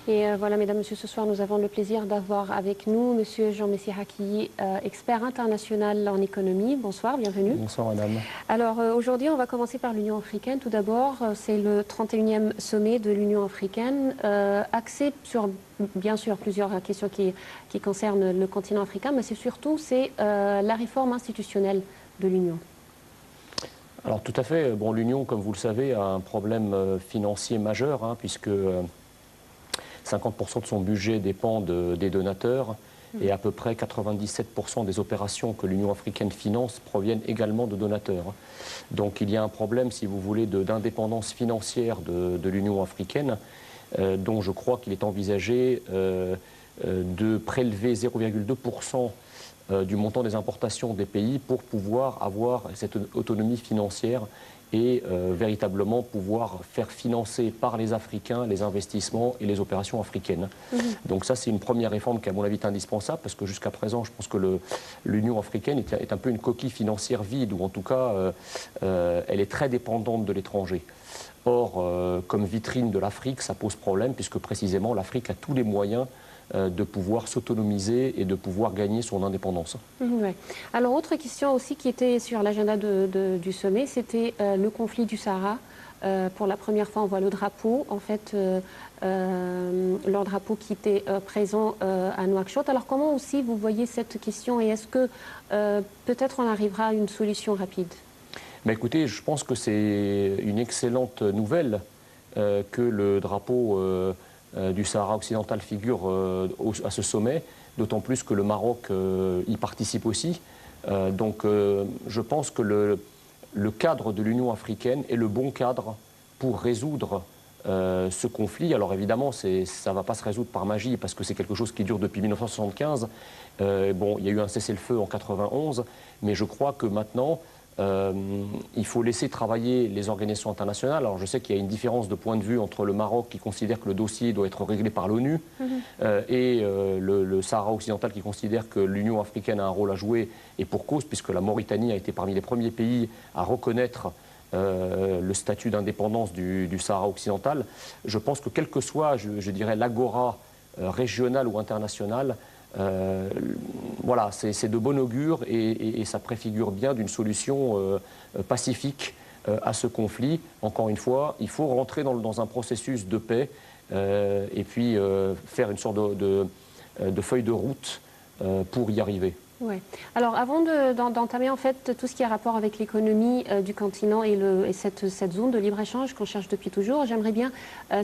Et voilà, mesdames, messieurs, ce soir, nous avons le plaisir d'avoir avec nous monsieur Jean Messihaki, expert international en économie. Bonsoir, bienvenue. Bonsoir, madame. Alors, aujourd'hui, on va commencer par l'Union africaine. Tout d'abord, c'est le 31e sommet de l'Union africaine, axé sur, bien sûr, plusieurs questions qui concernent le continent africain, mais c'est surtout la réforme institutionnelle de l'Union. Alors, tout à fait. Bon, l'Union, comme vous le savez, a un problème financier majeur, puisque 50% de son budget dépend des donateurs et à peu près 97% des opérations que l'Union africaine finance proviennent également de donateurs. Donc il y a un problème, si vous voulez, d'indépendance financière de l'Union africaine, dont je crois qu'il est envisagé de prélever 0,2% du montant des importations des pays pour pouvoir avoir cette autonomie financière et véritablement pouvoir faire financer par les Africains les investissements et les opérations africaines. Donc ça, c'est une première réforme qui, à mon avis, est indispensable, parce que jusqu'à présent, je pense que l'Union africaine est un peu une coquille financière vide, ou en tout cas, elle est très dépendante de l'étranger. Or, comme vitrine de l'Afrique, ça pose problème, puisque précisément, l'Afrique a tous les moyens de pouvoir s'autonomiser et de pouvoir gagner son indépendance. Ouais. Alors, autre question aussi qui était sur l'agenda du sommet, c'était le conflit du Sahara. Pour la première fois, on voit le drapeau, en fait, leur drapeau qui était présent à Nouakchott. Alors, comment aussi vous voyez cette question et est-ce que peut-être on arrivera à une solution rapide? Mais écoutez, je pense que c'est une excellente nouvelle que le drapeau du Sahara occidental figure à ce sommet, d'autant plus que le Maroc y participe aussi. Donc je pense que le cadre de l'Union africaine est le bon cadre pour résoudre ce conflit. Alors évidemment, ça ne va pas se résoudre par magie, parce que c'est quelque chose qui dure depuis 1975. Bon, il y a eu un cessez-le-feu en 91, mais je crois que maintenant, il faut laisser travailler les organisations internationales. Alors je sais qu'il y a une différence de point de vue entre le Maroc, qui considère que le dossier doit être réglé par l'ONU, et le Sahara occidental, qui considère que l'Union africaine a un rôle à jouer, et pour cause, puisque la Mauritanie a été parmi les premiers pays à reconnaître le statut d'indépendance du Sahara occidental. Je pense que quel que soit, je dirais, l'agora régionale ou internationale, voilà, c'est de bon augure et ça préfigure bien d'une solution pacifique à ce conflit. Encore une fois, il faut rentrer dans un processus de paix et puis faire une sorte de feuille de route pour y arriver. Ouais. Alors, avant d'entamer en fait tout ce qui a rapport avec l'économie du continent et cette zone de libre-échange qu'on cherche depuis toujours, j'aimerais bien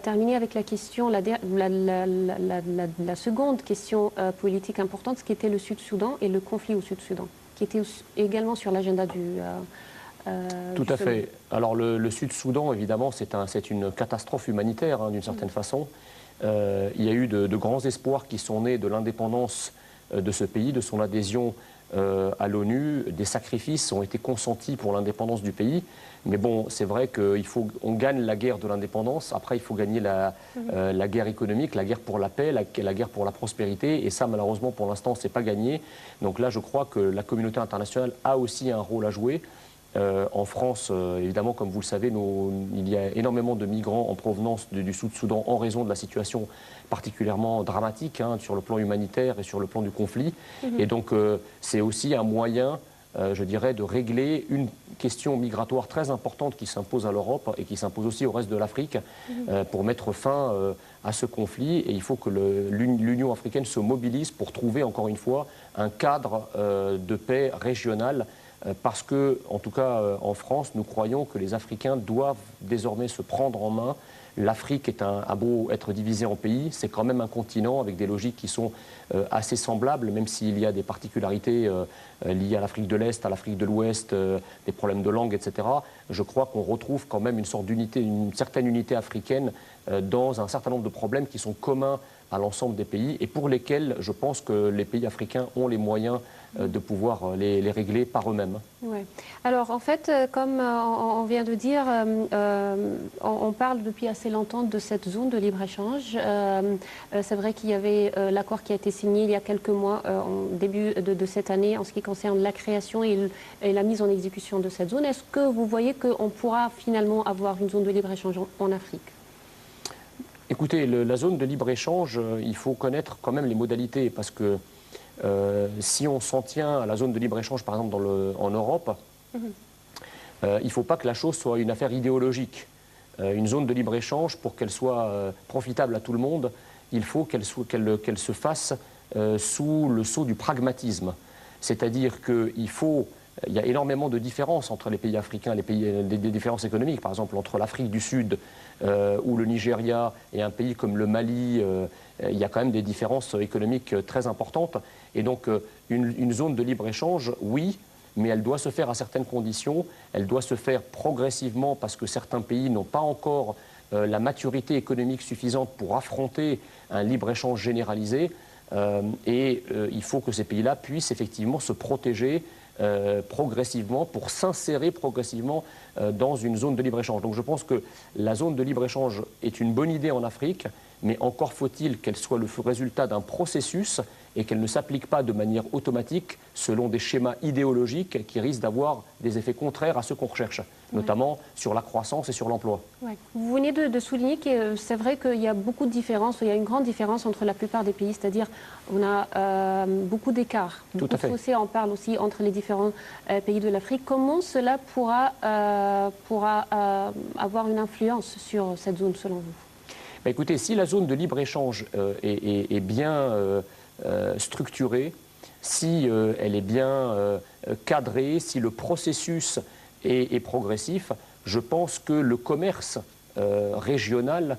terminer avec la question, la seconde question politique importante, ce qui était le Sud-Soudan et le conflit au Sud-Soudan, qui était également sur l'agenda Tout à fait. Alors, le Sud-Soudan, évidemment, c'est une catastrophe humanitaire, d'une certaine façon. Il y a eu de grands espoirs qui sont nés de l'indépendance de ce pays, de son adhésion à l'ONU. Des sacrifices ont été consentis pour l'indépendance du pays. Mais bon, c'est vrai qu'on gagne la guerre de l'indépendance. Après, il faut gagner la guerre économique, la guerre pour la paix, la guerre pour la prospérité. Et ça, malheureusement, pour l'instant, ce n'est pas gagné. Donc là, je crois que la communauté internationale a aussi un rôle à jouer. En France, évidemment, comme vous le savez, il y a énormément de migrants en provenance du Sud-Soudan en raison de la situation particulièrement dramatique sur le plan humanitaire et sur le plan du conflit. Et donc, c'est aussi un moyen, je dirais, de régler une question migratoire très importante qui s'impose à l'Europe et qui s'impose aussi au reste de l'Afrique pour mettre fin à ce conflit. Et il faut que l'Union africaine se mobilise pour trouver, encore une fois, un cadre de paix régional. Parce que, en tout cas en France, nous croyons que les Africains doivent désormais se prendre en main. L'Afrique a beau être divisée en pays, c'est quand même un continent avec des logiques qui sont assez semblables, même s'il y a des particularités liées à l'Afrique de l'Est, à l'Afrique de l'Ouest, des problèmes de langue, etc. Je crois qu'on retrouve quand même une sorte d'unité, une certaine unité africaine dans un certain nombre de problèmes qui sont communs à l'ensemble des pays et pour lesquels je pense que les pays africains ont les moyens de pouvoir les régler par eux-mêmes. Ouais. Alors en fait, comme on vient de dire, on parle depuis assez longtemps de cette zone de libre-échange. C'est vrai qu'il y avait l'accord qui a été signé il y a quelques mois, au début de cette année, en ce qui concerne la création et la mise en exécution de cette zone. Est-ce que vous voyez qu'on pourra finalement avoir une zone de libre-échange en Afrique ? Écoutez, la zone de libre-échange, il faut connaître quand même les modalités, parce que si on s'en tient à la zone de libre-échange, par exemple en Europe, il ne faut pas que la chose soit une affaire idéologique. Une zone de libre-échange, pour qu'elle soit profitable à tout le monde, il faut qu'elle se fasse sous le sceau du pragmatisme. C'est-à-dire qu'il y a énormément de différences entre les pays africains, des différences économiques. Par exemple, entre l'Afrique du Sud ou le Nigeria et un pays comme le Mali, il y a quand même des différences économiques très importantes. Et donc, une zone de libre-échange, oui, mais elle doit se faire à certaines conditions, elle doit se faire progressivement parce que certains pays n'ont pas encore la maturité économique suffisante pour affronter un libre-échange généralisé. Il faut que ces pays-là puissent effectivement se protéger progressivement pour s'insérer progressivement dans une zone de libre-échange. Donc je pense que la zone de libre-échange est une bonne idée en Afrique, mais encore faut-il qu'elle soit le résultat d'un processus et qu'elle ne s'applique pas de manière automatique selon des schémas idéologiques qui risquent d'avoir des effets contraires à ceux qu'on recherche, notamment sur la croissance et sur l'emploi. Ouais. Vous venez de souligner que c'est vrai qu'il y a beaucoup de différences, il y a une grande différence entre la plupart des pays, c'est-à-dire on a beaucoup d'écarts, beaucoup de fossés, on parle aussi entre les différents pays de l'Afrique. Comment cela pourra avoir une influence sur cette zone selon vous? Bah, écoutez, si la zone de libre-échange est bien structurée, si elle est bien cadrée, si le processus est progressif, je pense que le commerce régional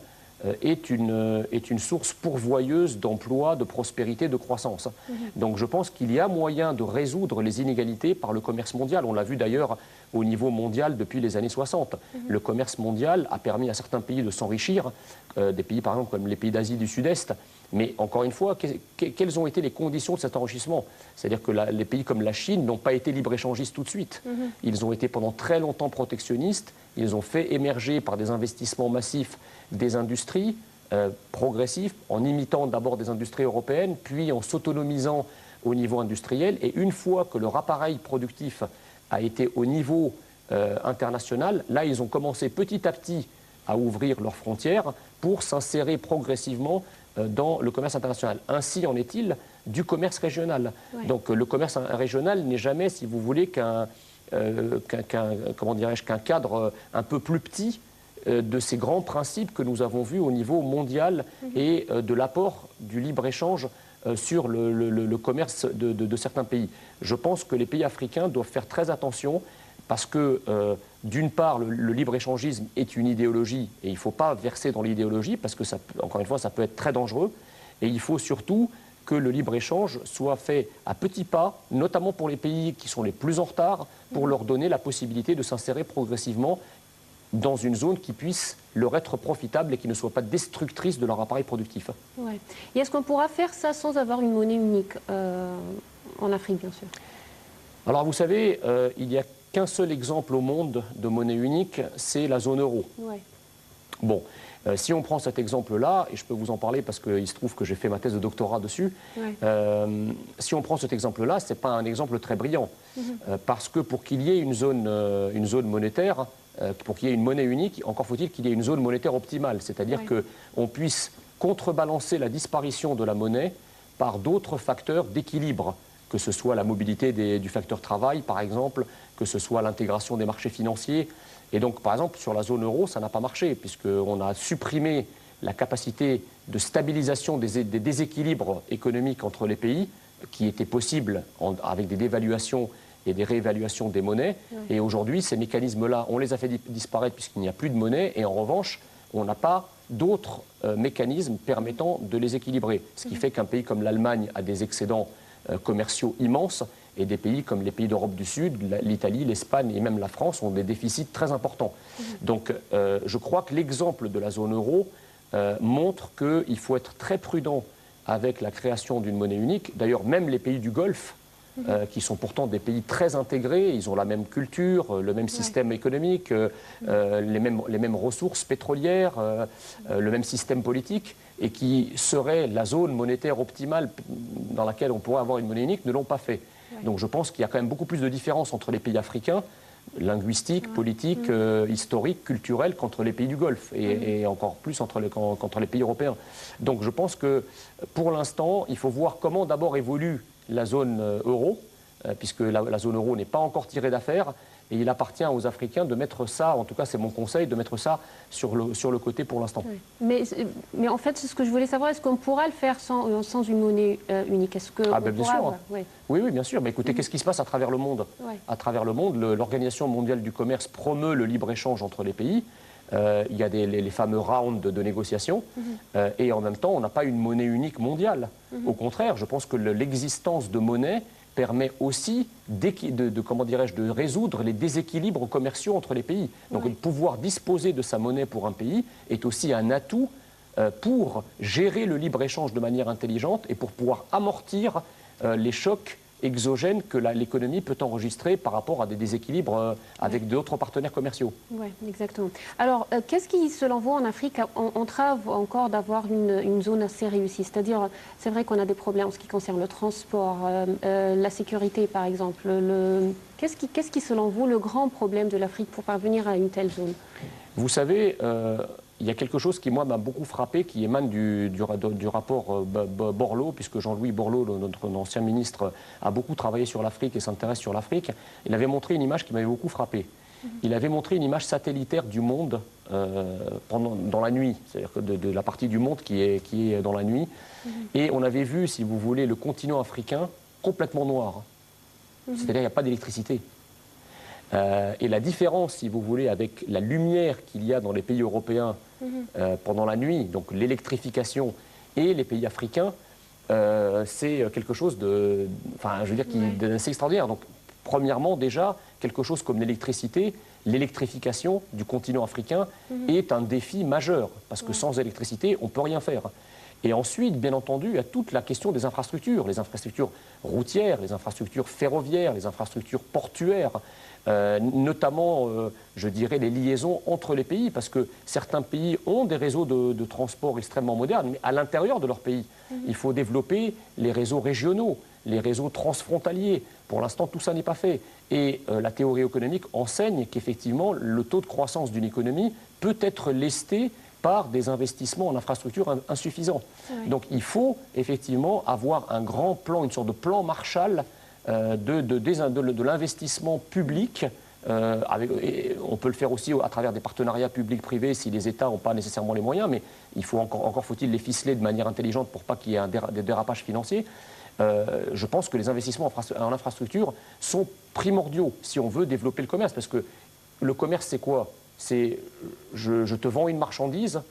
est une source pourvoyeuse d'emplois, de prospérité, de croissance. Donc je pense qu'il y a moyen de résoudre les inégalités par le commerce mondial. On l'a vu d'ailleurs au niveau mondial depuis les années 60. Le commerce mondial a permis à certains pays de s'enrichir, des pays par exemple comme les pays d'Asie du Sud-Est. Mais encore une fois, quelles ont été les conditions de cet enrichissement? C'est-à-dire que les pays comme la Chine n'ont pas été libre-échangistes tout de suite. Ils ont été pendant très longtemps protectionnistes. Ils ont fait émerger par des investissements massifs des industries progressives, en imitant d'abord des industries européennes, puis en s'autonomisant au niveau industriel. Et une fois que leur appareil productif a été au niveau international, là, ils ont commencé petit à petit à ouvrir leurs frontières pour s'insérer progressivement dans le commerce international. Ainsi en est-il du commerce régional. Ouais. Donc le commerce régional n'est jamais, si vous voulez, qu'un cadre un peu plus petit de ces grands principes que nous avons vus au niveau mondial et de l'apport du libre-échange sur le commerce de certains pays. Je pense que les pays africains doivent faire très attention parce que, d'une part, le libre-échangisme est une idéologie et il ne faut pas verser dans l'idéologie parce que, encore une fois, ça peut être très dangereux. Et il faut surtout que le libre-échange soit fait à petits pas, notamment pour les pays qui sont les plus en retard, pour leur donner la possibilité de s'insérer progressivement dans une zone qui puisse leur être profitable et qui ne soit pas destructrice de leur appareil productif. Ouais. Et est-ce qu'on pourra faire ça sans avoir une monnaie unique en Afrique, bien sûr? Alors, vous savez, il n'y a qu'un seul exemple au monde de monnaie unique, c'est la zone euro. Ouais. Bon, si on prend cet exemple-là, et je peux vous en parler parce qu'il se trouve que j'ai fait ma thèse de doctorat dessus, si on prend cet exemple-là, ce n'est pas un exemple très brillant. Parce que pour qu'il y ait une zone monétaire, pour qu'il y ait une monnaie unique, encore faut-il qu'il y ait une zone monétaire optimale, c'est-à-dire qu'on puisse contrebalancer la disparition de la monnaie par d'autres facteurs d'équilibre, que ce soit la mobilité du facteur travail, par exemple, que ce soit l'intégration des marchés financiers. Et donc, par exemple, sur la zone euro, ça n'a pas marché, puisqu'on a supprimé la capacité de stabilisation des déséquilibres économiques entre les pays, qui était possible avec des dévaluations et des réévaluations des monnaies. Et aujourd'hui, ces mécanismes-là, on les a fait disparaître puisqu'il n'y a plus de monnaie. Et en revanche, on n'a pas d'autres mécanismes permettant de les équilibrer. Ce qui fait qu'un pays comme l'Allemagne a des excédents commerciaux immenses et des pays comme les pays d'Europe du Sud, l'Italie, l'Espagne et même la France ont des déficits très importants. Donc je crois que l'exemple de la zone euro montre qu'il faut être très prudent avec la création d'une monnaie unique. D'ailleurs, même les pays du Golfe, qui sont pourtant des pays très intégrés, ils ont la même culture, le même système économique, les mêmes ressources pétrolières, le même système politique, et qui serait la zone monétaire optimale dans laquelle on pourrait avoir une monnaie unique, ne l'ont pas fait. Donc je pense qu'il y a quand même beaucoup plus de différences entre les pays africains linguistique, politique, historique, culturelle qu'entre les pays du Golfe et encore plus qu'entre les pays européens. Donc je pense que pour l'instant, il faut voir comment d'abord évolue la zone euro, puisque la zone euro n'est pas encore tirée d'affaire. Et il appartient aux Africains de mettre ça, en tout cas c'est mon conseil, de mettre ça sur le côté pour l'instant. Oui. Mais en fait, ce que je voulais savoir, est-ce qu'on pourra le faire sans une monnaie unique? Est-ce que bien sûr. Oui, bien sûr. Mais écoutez, qu'est-ce qui se passe à travers le monde? À travers le monde, l'Organisation mondiale du commerce promeut le libre-échange entre les pays. Il y a les fameux rounds de négociations. Et en même temps, on n'a pas une monnaie unique mondiale. Au contraire, je pense que l'existence de monnaie permet aussi de résoudre les déséquilibres commerciaux entre les pays. Donc pouvoir disposer de sa monnaie pour un pays est aussi un atout pour gérer le libre-échange de manière intelligente et pour pouvoir amortir les chocs exogènes que l'économie peut enregistrer par rapport à des déséquilibres avec d'autres partenaires commerciaux. Oui, exactement. Alors, qu'est-ce qui, selon vous, en Afrique, entrave encore d'avoir une zone assez réussie? C'est-à-dire, c'est vrai qu'on a des problèmes en ce qui concerne le transport, la sécurité, par exemple. Qu'est-ce qui, selon vous, le grand problème de l'Afrique pour parvenir à une telle zone? Vous savez, il y a quelque chose qui, moi, m'a beaucoup frappé, qui émane du rapport Borloo, puisque Jean-Louis Borloo, notre ancien ministre, a beaucoup travaillé sur l'Afrique et s'intéresse sur l'Afrique. Il avait montré une image qui m'avait beaucoup frappé. Il avait montré une image satellitaire du monde dans la nuit, c'est-à-dire de la partie du monde qui est dans la nuit. Et on avait vu, si vous voulez, le continent africain complètement noir. C'est-à-dire qu'il n'y a pas d'électricité. Et la différence, si vous voulez, avec la lumière qu'il y a dans les pays européens pendant la nuit, donc l'électrification, et les pays africains, c'est quelque chose d'assez extraordinaire. Donc, premièrement, déjà, quelque chose comme l'électricité, l'électrification du continent africain est un défi majeur, parce que sans électricité, on ne peut rien faire. Et ensuite, bien entendu, il y a toute la question des infrastructures, les infrastructures routières, les infrastructures ferroviaires, les infrastructures portuaires, notamment, je dirais, les liaisons entre les pays, parce que certains pays ont des réseaux de transport extrêmement modernes, mais à l'intérieur de leur pays, il faut développer les réseaux régionaux, les réseaux transfrontaliers. Pour l'instant, tout ça n'est pas fait. Et la théorie économique enseigne qu'effectivement, le taux de croissance d'une économie peut être lesté par des investissements en infrastructures insuffisants. Donc il faut effectivement avoir un grand plan, une sorte de plan Marshall de l'investissement public. On peut le faire aussi à travers des partenariats publics-privés si les États n'ont pas nécessairement les moyens, mais il faut encore faut-il les ficeler de manière intelligente pour pas qu'il y ait des dérapages financiers. Je pense que les investissements en infrastructure sont primordiaux si on veut développer le commerce, parce que le commerce, c'est quoi? C'est je te vends une marchandise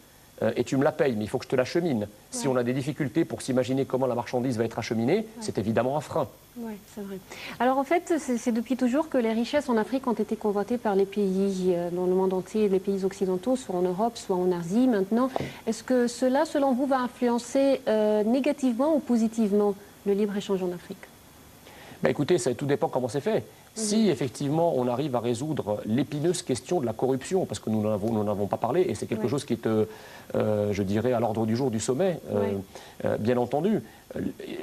et tu me la payes, mais il faut que je te l'achemine. Si on a des difficultés pour s'imaginer comment la marchandise va être acheminée, c'est évidemment un frein. Oui, c'est vrai. Alors en fait, c'est depuis toujours que les richesses en Afrique ont été convoitées par les pays dans le monde entier, les pays occidentaux, soit en Europe, soit en Asie maintenant. Est-ce que cela, selon vous, va influencer négativement ou positivement le libre-échange en Afrique? Écoutez, tout dépend comment c'est fait. Si effectivement on arrive à résoudre l'épineuse question de la corruption, parce que nous n'en avons pas parlé, et c'est quelque chose qui est, je dirais, à l'ordre du jour du sommet, bien entendu,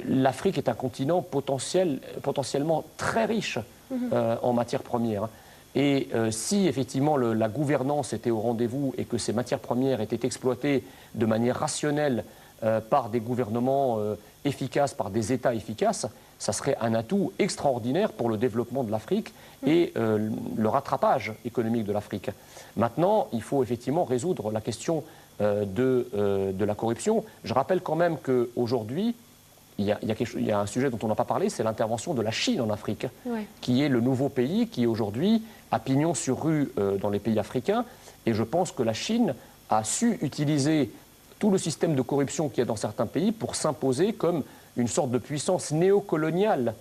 l'Afrique est un continent potentiellement très riche en matières premières. Et si effectivement la gouvernance était au rendez-vous et que ces matières premières étaient exploitées de manière rationnelle par des gouvernements efficaces, par des États efficaces, ça serait un atout extraordinaire pour le développement de l'Afrique et le rattrapage économique de l'Afrique. Maintenant, il faut effectivement résoudre la question de la corruption. Je rappelle quand même qu'aujourd'hui, il y a un sujet dont on n'a pas parlé, c'est l'intervention de la Chine en Afrique, qui est le nouveau pays qui aujourd'hui a pignon sur rue dans les pays africains. Et je pense que la Chine a su utiliser tout le système de corruption qu'il y a dans certains pays pour s'imposer comme une sorte de puissance néocoloniale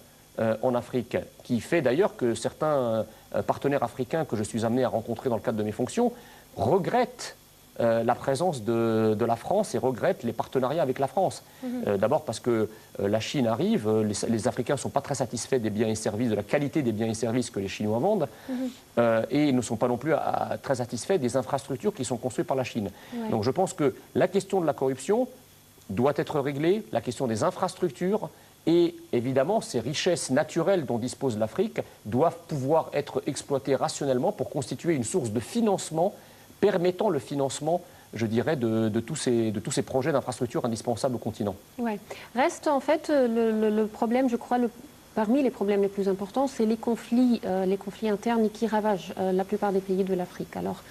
en Afrique, qui fait d'ailleurs que certains partenaires africains que je suis amené à rencontrer dans le cadre de mes fonctions regrettent la présence de la France et regrettent les partenariats avec la France. D'abord parce que la Chine arrive, les Africains ne sont pas très satisfaits des biens et services, de la qualité des biens et services que les Chinois vendent, et ils ne sont pas non plus très satisfaits des infrastructures qui sont construites par la Chine. Donc je pense que la question de la corruption doit être réglée, la question des infrastructures Et évidemment, ces richesses naturelles dont dispose l'Afrique doivent pouvoir être exploitées rationnellement pour constituer une source de financement permettant le financement, je dirais, de tous ces projets d'infrastructures indispensables au continent. Ouais. Reste en fait le problème, je crois, parmi les problèmes les plus importants, c'est les conflits internes qui ravagent la plupart des pays de l'Afrique. Alors,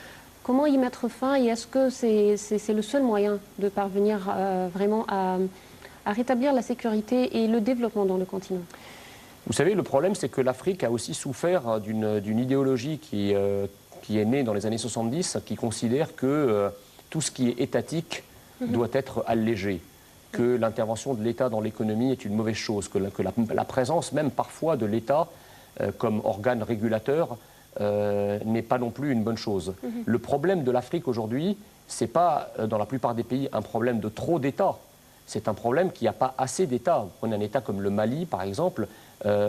comment y mettre fin et est-ce que c'est le seul moyen de parvenir vraiment à rétablir la sécurité et le développement dans le continent? Vous savez, le problème, c'est que l'Afrique a aussi souffert d'une idéologie qui est née dans les années 70, qui considère que tout ce qui est étatique doit être allégé, que l'intervention de l'État dans l'économie est une mauvaise chose, que la présence même parfois de l'État comme organe régulateur n'est pas non plus une bonne chose. Le problème de l'Afrique aujourd'hui, ce n'est pas dans la plupart des pays un problème de trop d'États, c'est un problème qu'il n'y a pas assez d'États. Vous prenez un État comme le Mali, par exemple,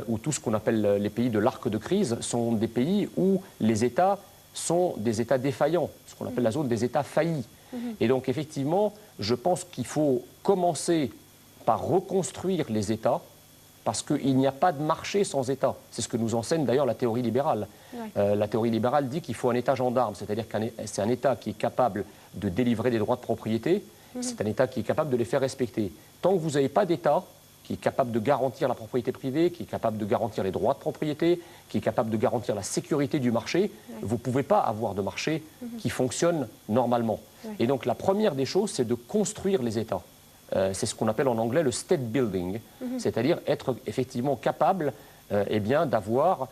où tout ce qu'on appelle les pays de l'arc de crise sont des pays où les États sont des États défaillants, ce qu'on appelle la zone des États faillis. Et donc, effectivement, je pense qu'il faut commencer par reconstruire les États, parce qu'il n'y a pas de marché sans État. C'est ce que nous enseigne d'ailleurs la théorie libérale. Ouais. La théorie libérale dit qu'il faut un État gendarme, c'est-à-dire que c'est un État qui est capable de délivrer des droits de propriété, c'est un État qui est capable de les faire respecter. Tant que vous n'avez pas d'État qui est capable de garantir la propriété privée, qui est capable de garantir les droits de propriété, qui est capable de garantir la sécurité du marché, vous ne pouvez pas avoir de marché qui fonctionne normalement. Et donc la première des choses, c'est de construire les États. C'est ce qu'on appelle en anglais le state building, c'est-à-dire être effectivement capable d'avoir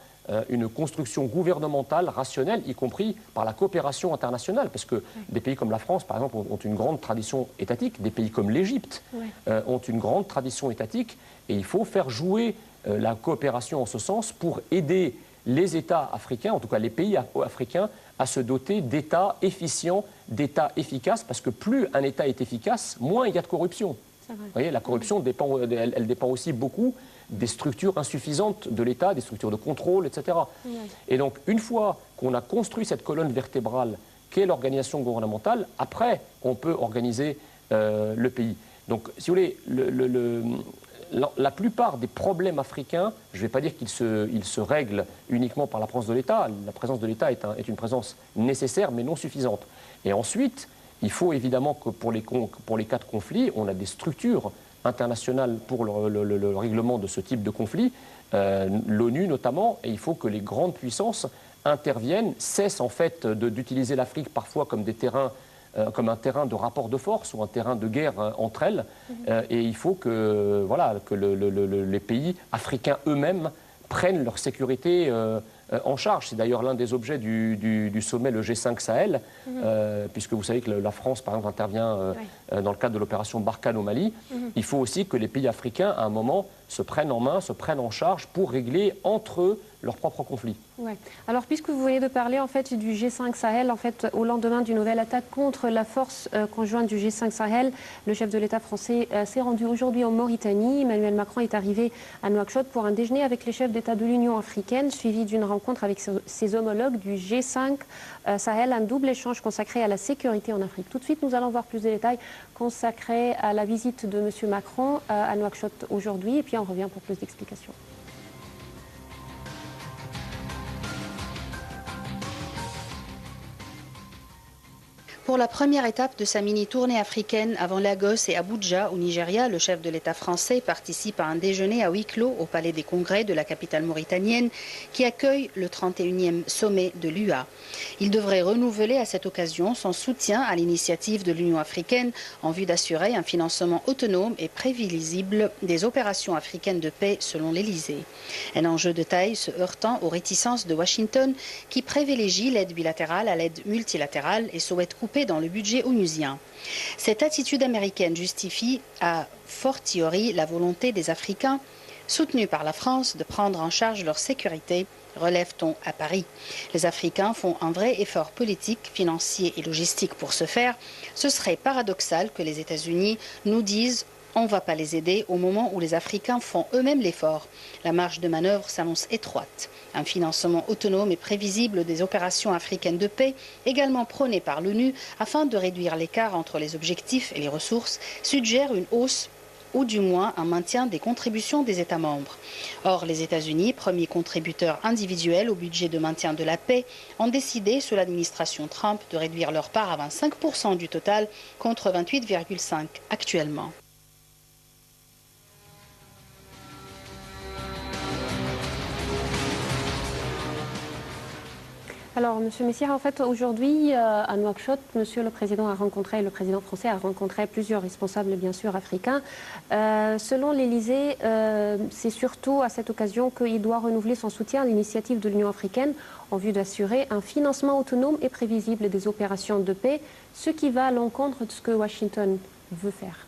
une construction gouvernementale rationnelle, y compris par la coopération internationale, parce que des pays comme la France, par exemple, ont une grande tradition étatique, des pays comme l'Égypte ont une grande tradition étatique, et il faut faire jouer la coopération en ce sens pour aider les États africains, en tout cas les pays africains, à se doter d'États efficients, d'États efficaces, parce que plus un État est efficace, moins il y a de corruption. Vous voyez, la corruption elle dépend aussi beaucoup des structures insuffisantes de l'État, des structures de contrôle, etc. Et donc, une fois qu'on a construit cette colonne vertébrale qu'est l'organisation gouvernementale, après, on peut organiser le pays. Donc, si vous voulez, la plupart des problèmes africains, je ne vais pas dire qu'ils se règlent uniquement par la présence de l'État. La présence de l'État est une présence nécessaire, mais non suffisante. Et ensuite, il faut évidemment que pour les cas de conflit, on a des structures internationales pour le règlement de ce type de conflit, l'ONU notamment, et il faut que les grandes puissances interviennent, cessent en fait d'utiliser l'Afrique parfois comme comme un terrain de rapport de force ou un terrain de guerre entre elles, et il faut que les pays africains eux-mêmes prennent leur sécurité en charge. C'est d'ailleurs l'un des objets du sommet, le G5 Sahel, puisque vous savez que la France, par exemple, intervient dans le cadre de l'opération Barkhane au Mali. Il faut aussi que les pays africains, à un moment, se prennent en main, se prennent en charge pour régler entre eux leurs propres conflits. Ouais. Alors, puisque vous venez de parler en fait du G5 Sahel, en fait, au lendemain d'une nouvelle attaque contre la force conjointe du G5 Sahel, le chef de l'État français s'est rendu aujourd'hui en Mauritanie. Emmanuel Macron est arrivé à Nouakchott pour un déjeuner avec les chefs d'État de l'Union africaine, suivi d'une rencontre avec ses homologues du G5 Sahel, un double échange consacré à la sécurité en Afrique. Tout de suite, nous allons voir plus de détails consacrés à la visite de M. Macron à Nouakchott aujourd'hui, et puis on revient pour plus d'explications. Pour la première étape de sa mini-tournée africaine avant Lagos et Abuja, au Nigeria, le chef de l'État français participe à un déjeuner à huis clos au Palais des Congrès de la capitale mauritanienne qui accueille le 31e sommet de l'UA. Il devrait renouveler à cette occasion son soutien à l'initiative de l'Union africaine en vue d'assurer un financement autonome et prévisible des opérations africaines de paix selon l'Élysée. Un enjeu de taille se heurtant aux réticences de Washington qui privilégie l'aide bilatérale à l'aide multilatérale et souhaite couper dans le budget onusien. Cette attitude américaine justifie a fortiori la volonté des Africains, soutenus par la France, de prendre en charge leur sécurité, relève-t-on à Paris. Les Africains font un vrai effort politique, financier et logistique pour ce faire. Ce serait paradoxal que les États-Unis nous disent on ne va pas les aider au moment où les Africains font eux-mêmes l'effort. La marge de manœuvre s'annonce étroite. Un financement autonome et prévisible des opérations africaines de paix, également prôné par l'ONU afin de réduire l'écart entre les objectifs et les ressources, suggère une hausse ou du moins un maintien des contributions des États membres. Or, les États-Unis, premiers contributeurs individuels au budget de maintien de la paix, ont décidé sous l'administration Trump de réduire leur part à 25% du total contre 28,5% actuellement. Alors, Monsieur Messire, en fait, aujourd'hui, à Nouakchott, le président français a rencontré plusieurs responsables, bien sûr, africains. Selon l'Élysée, c'est surtout à cette occasion qu'il doit renouveler son soutien à l'initiative de l'Union africaine en vue d'assurer un financement autonome et prévisible des opérations de paix, ce qui va à l'encontre de ce que Washington veut faire.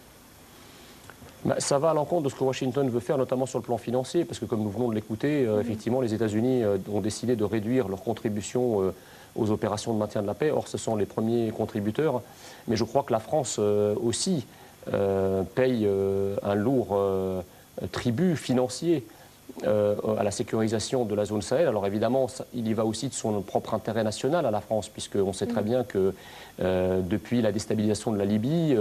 Ça va à l'encontre de ce que Washington veut faire, notamment sur le plan financier, parce que comme nous venons de l'écouter, effectivement, les États-Unis ont décidé de réduire leur contribution aux opérations de maintien de la paix. Or, ce sont les premiers contributeurs. Mais je crois que la France aussi paye un lourd tribut financier à la sécurisation de la zone Sahel. Alors évidemment, il y va aussi de son propre intérêt national à la France, puisqu'on sait très bien que depuis la déstabilisation de la Libye,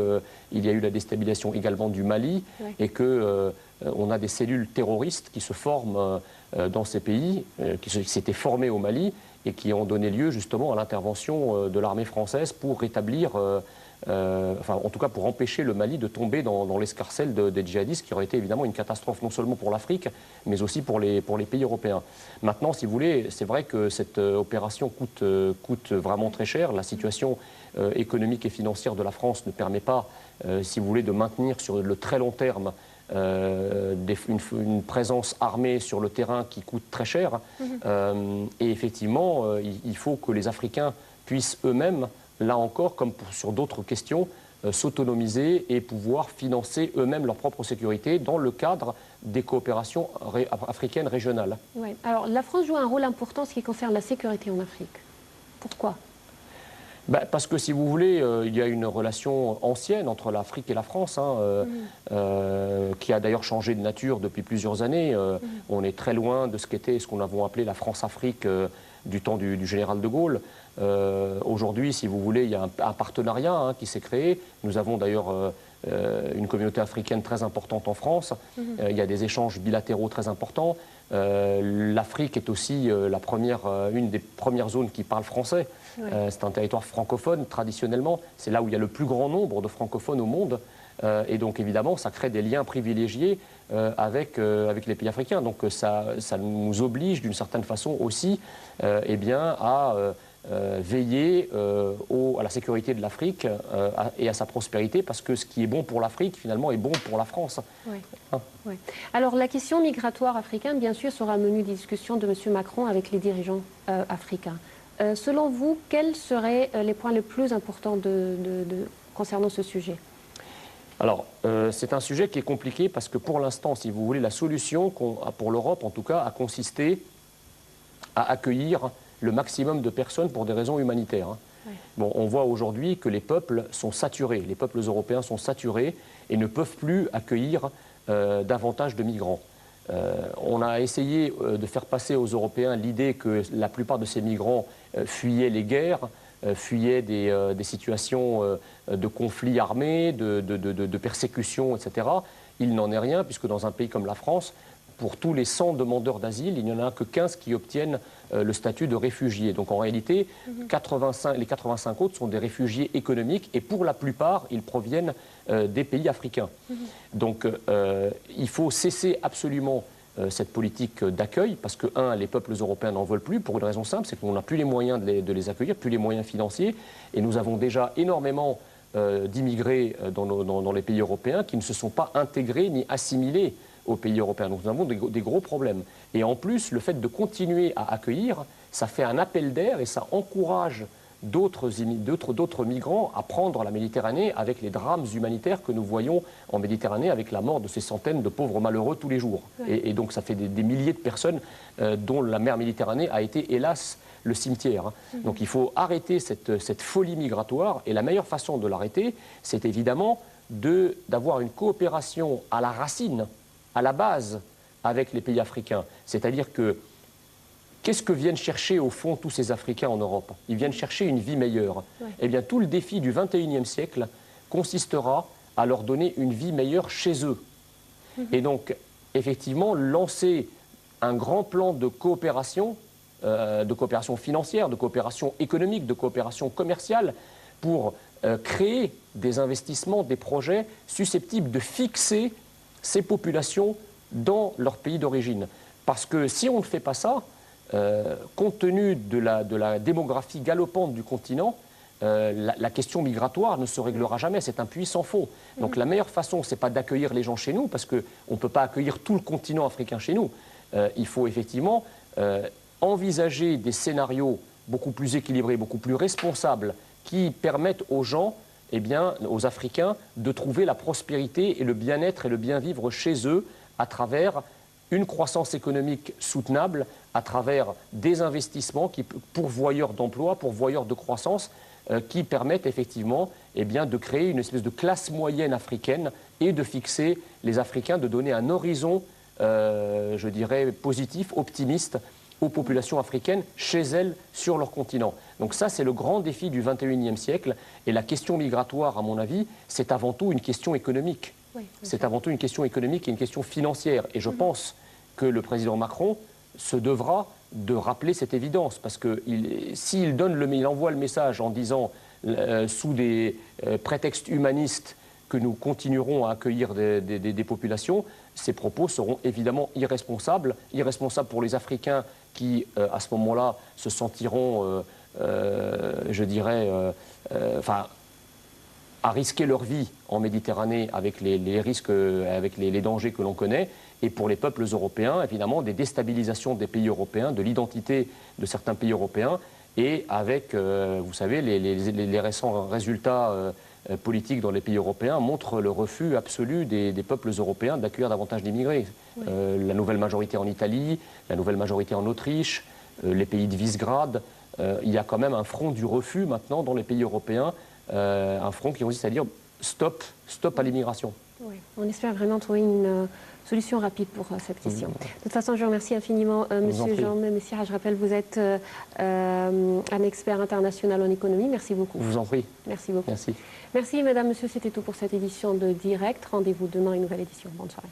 il y a eu la déstabilisation également du Mali, et qu'on a des cellules terroristes qui se forment dans ces pays, qui s'étaient formées au Mali, et qui ont donné lieu justement à l'intervention de l'armée française pour rétablir... enfin, en tout cas pour empêcher le Mali de tomber dans l'escarcelle des djihadistes, qui aurait été évidemment une catastrophe non seulement pour l'Afrique, mais aussi pour les pays européens. Maintenant, si vous voulez, c'est vrai que cette opération coûte vraiment très cher. La situation économique et financière de la France ne permet pas, si vous voulez, de maintenir sur le très long terme une présence armée sur le terrain qui coûte très cher. Et effectivement, il faut que les Africains puissent eux-mêmes, là encore, comme sur d'autres questions, s'autonomiser et pouvoir financer eux-mêmes leur propre sécurité dans le cadre des coopérations africaines régionales. Oui. Alors, la France joue un rôle important en ce qui concerne la sécurité en Afrique. Pourquoi ? Parce que, si vous voulez, il y a une relation ancienne entre l'Afrique et la France, qui a d'ailleurs changé de nature depuis plusieurs années. On est très loin de ce qu'était ce qu'on avait appelé la France-Afrique du temps du général de Gaulle. Aujourd'hui, si vous voulez, il y a un partenariat qui s'est créé. Nous avons d'ailleurs une communauté africaine très importante en France. Il y a des échanges bilatéraux très importants. L'Afrique est aussi une des premières zones qui parle français. C'est un territoire francophone traditionnellement. C'est là où il y a le plus grand nombre de francophones au monde. Et donc évidemment, ça crée des liens privilégiés avec les pays africains. Donc ça nous oblige d'une certaine façon aussi à veiller à la sécurité de l'Afrique et à sa prospérité, parce que ce qui est bon pour l'Afrique, finalement, est bon pour la France. Oui. Oui. Alors, la question migratoire africaine, bien sûr, sera menue des discussions de M. Macron avec les dirigeants africains. Selon vous, quels seraient les points les plus importants concernant ce sujet ? Alors, c'est un sujet qui est compliqué parce que pour l'instant, si vous voulez, la solution pour l'Europe, en tout cas, a consisté à accueillir le maximum de personnes pour des raisons humanitaires. Oui. Bon, on voit aujourd'hui que les peuples sont saturés, les peuples européens sont saturés et ne peuvent plus accueillir davantage de migrants. On a essayé de faire passer aux Européens l'idée que la plupart de ces migrants fuyaient les guerres, fuyaient des situations de conflits armés, de persécutions, etc. Il n'en est rien, puisque dans un pays comme la France, pour tous les 100 demandeurs d'asile, il n'y en a que 15 qui obtiennent le statut de réfugié. Donc en réalité, les 85 autres sont des réfugiés économiques et pour la plupart, ils proviennent des pays africains. Donc il faut cesser absolument cette politique d'accueil parce que, les peuples européens n'en veulent plus pour une raison simple, c'est qu'on n'a plus les moyens de les accueillir, plus les moyens financiers, et nous avons déjà énormément d'immigrés dans les pays européens qui ne se sont pas intégrés ni assimilés aux pays européens. Donc nous avons des gros problèmes. Et en plus, le fait de continuer à accueillir, ça fait un appel d'air et ça encourage d'autres migrants à prendre la Méditerranée avec les drames humanitaires que nous voyons en Méditerranée avec la mort de ces centaines de pauvres malheureux tous les jours. Ouais. Et donc ça fait des milliers de personnes dont la mer Méditerranée a été, hélas, le cimetière. Donc il faut arrêter cette folie migratoire et la meilleure façon de l'arrêter, c'est évidemment d'avoir une coopération à la racine, à la base, avec les pays africains. C'est-à-dire que qu'est-ce que viennent chercher au fond tous ces Africains en Europe? Ils viennent chercher une vie meilleure. Ouais. Eh bien, tout le défi du XXIe siècle consistera à leur donner une vie meilleure chez eux. Et donc, effectivement, lancer un grand plan de coopération financière, de coopération économique, de coopération commerciale, pour créer des investissements, des projets susceptibles de fixer ces populations dans leur pays d'origine. Parce que si on ne fait pas ça, compte tenu de la démographie galopante du continent, la question migratoire ne se réglera jamais, c'est un puits sans fond. Donc la meilleure façon, ce n'est pas d'accueillir les gens chez nous, parce qu'on ne peut pas accueillir tout le continent africain chez nous. Il faut effectivement envisager des scénarios beaucoup plus équilibrés, beaucoup plus responsables, qui permettent aux gens, eh bien, aux Africains, de trouver la prospérité et le bien-être et le bien-vivre chez eux à travers une croissance économique soutenable, à travers des investissements pourvoyeurs d'emplois, pourvoyeurs de croissance, qui permettent effectivement eh bien, de créer une espèce de classe moyenne africaine et de fixer les Africains, de donner un horizon, je dirais, positif, optimiste aux populations africaines chez elles, sur leur continent. Donc ça, c'est le grand défi du XXIe siècle. Et la question migratoire, à mon avis, c'est avant tout une question économique. Oui, c'est avant tout une question économique et une question financière. Et je pense que le président Macron se devra de rappeler cette évidence. Parce que s'il envoie le message en disant, sous des prétextes humanistes, que nous continuerons à accueillir des populations, ces propos seront évidemment irresponsables pour les Africains qui, à ce moment-là, se sentiront, je dirais, à risquer leur vie en Méditerranée avec les risques, avec les dangers que l'on connaît, et pour les peuples européens, évidemment, des déstabilisations des pays européens, de l'identité de certains pays européens, et avec, vous savez, les récents résultats politiques dans les pays européens montrent le refus absolu des peuples européens d'accueillir davantage d'immigrés. Oui. La nouvelle majorité en Italie, la nouvelle majorité en Autriche, les pays de Visegrad, il y a quand même un front du refus maintenant dans les pays européens, un front qui consiste à dire stop à l'immigration. Oui. On espère vraiment trouver une solution rapide pour cette question. De toute façon, je vous remercie infiniment, Monsieur Jean-Mé Messira. Je rappelle, vous êtes un expert international en économie. Merci beaucoup. Je vous en prie. Merci beaucoup. Merci. Merci, Mesdames, Messieurs. C'était tout pour cette édition de Direct. Rendez-vous demain, une nouvelle édition. Bonne soirée.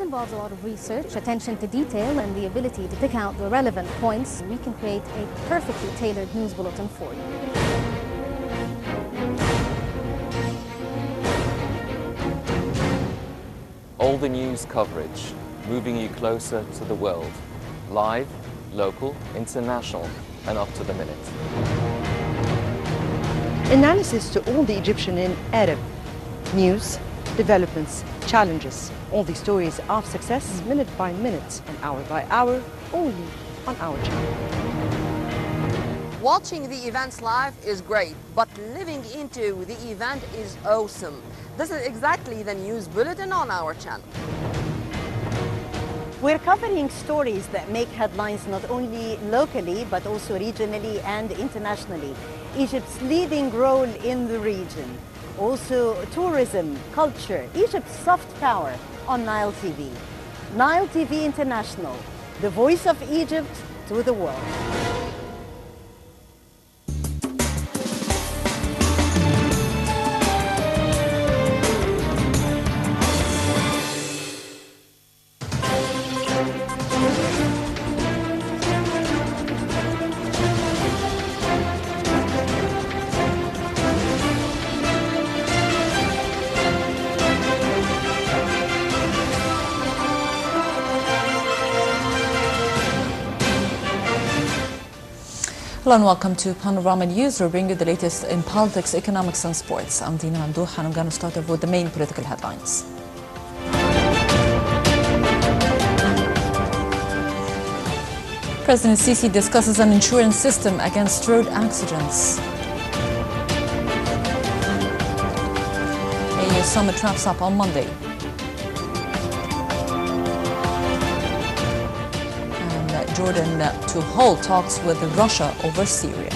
Involves a lot of research, attention to detail, and the ability to pick out the relevant points. We can create a perfectly tailored news bulletin for you. All the news coverage, moving you closer to the world. Live, local, international, and up to the minute. Analysis to all the Egyptian in Arab. News, developments, challenges. All the stories of success, minute by minute and hour by hour, only on our channel. Watching the events live is great, but living into the event is awesome. This is exactly the news bulletin on our channel. We're covering stories that make headlines not only locally, but also regionally and internationally. Egypt's leading role in the region. Also tourism, culture, Egypt's soft power on Nile TV. Nile TV International, the voice of Egypt to the world. Hello and welcome to Panorama News. We'll bring you the latest in politics, economics and sports. I'm Dina Mamdouh and I'm going to start off with the main political headlines. President Sisi discusses an insurance system against road accidents. AU summit wraps up on Monday. And Jordan to hold talks with Russia over Syria.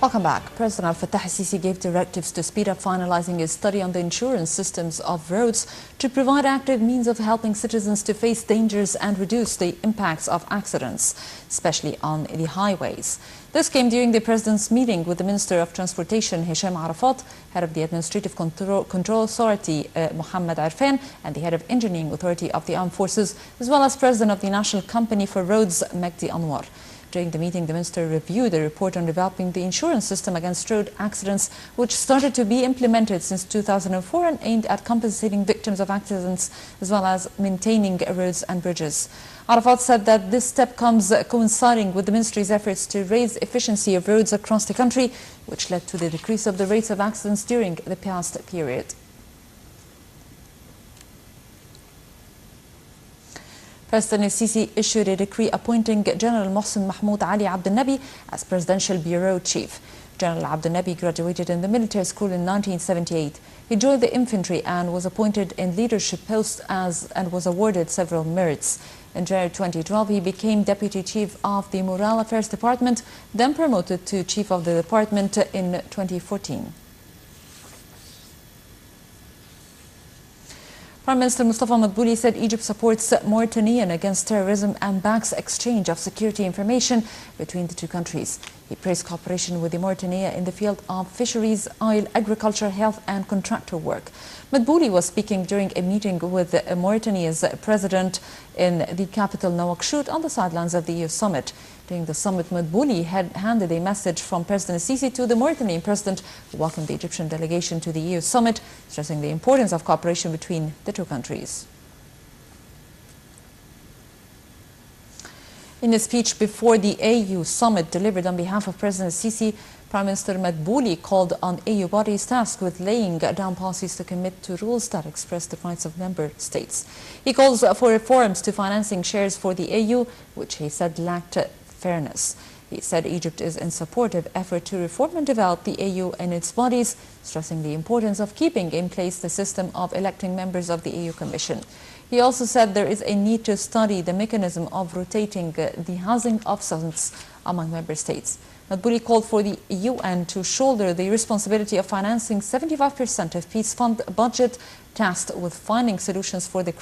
Welcome back. President Al-Fattah al-Sisi gave directives to speed up finalizing his study on the insurance systems of roads to provide active means of helping citizens to face dangers and reduce the impacts of accidents, especially on the highways. This came during the President's meeting with the Minister of Transportation, Hisham Arafat, head of the Administrative Control Authority, Mohammed Arfan, and the head of Engineering Authority of the Armed Forces, as well as President of the National Company for Roads, Magdi Anwar. During the meeting, the minister reviewed a report on developing the insurance system against road accidents, which started to be implemented since 2004 and aimed at compensating victims of accidents as well as maintaining roads and bridges. Arafat said that this step comes coinciding with the ministry's efforts to raise efficiency of roads across the country, which led to the decrease of the rates of accidents during the past period. President al-Sisi issued a decree appointing General Mohsen Mahmoud Ali Abdel Nabi as Presidential Bureau Chief. General Abdel Nabi graduated in the military school in 1978. He joined the infantry and was appointed in leadership posts and was awarded several merits. In January 2012, he became Deputy Chief of the Morale Affairs Department, then promoted to Chief of the Department in 2014. Prime Minister Mustafa Madbouli said Egypt supports Mauritania against terrorism and backs exchange of security information between the two countries. He praised cooperation with Mauritania in the field of fisheries, oil, agriculture, health and contractor work. Madbouli was speaking during a meeting with Mauritania's president in the capital Nouakchott on the sidelines of the EU summit. During the summit, Madbouli had handed a message from President Sisi to the Mauritanian president, who welcomed the Egyptian delegation to the EU summit, stressing the importance of cooperation between the two countries. In a speech before the AU summit delivered on behalf of President Sisi, Prime Minister Madbouli called on AU bodies tasked with laying down policies to commit to rules that express the rights of member states. He calls for reforms to financing shares for the AU, which he said lacked fairness. He said Egypt is in support of effort to reform and develop the AU and its bodies, stressing the importance of keeping in place the system of electing members of the AU Commission. He also said there is a need to study the mechanism of rotating the housing of sons among member states. Madbouli called for the UN to shoulder the responsibility of financing 75% of peace fund budget, tasked with finding solutions for the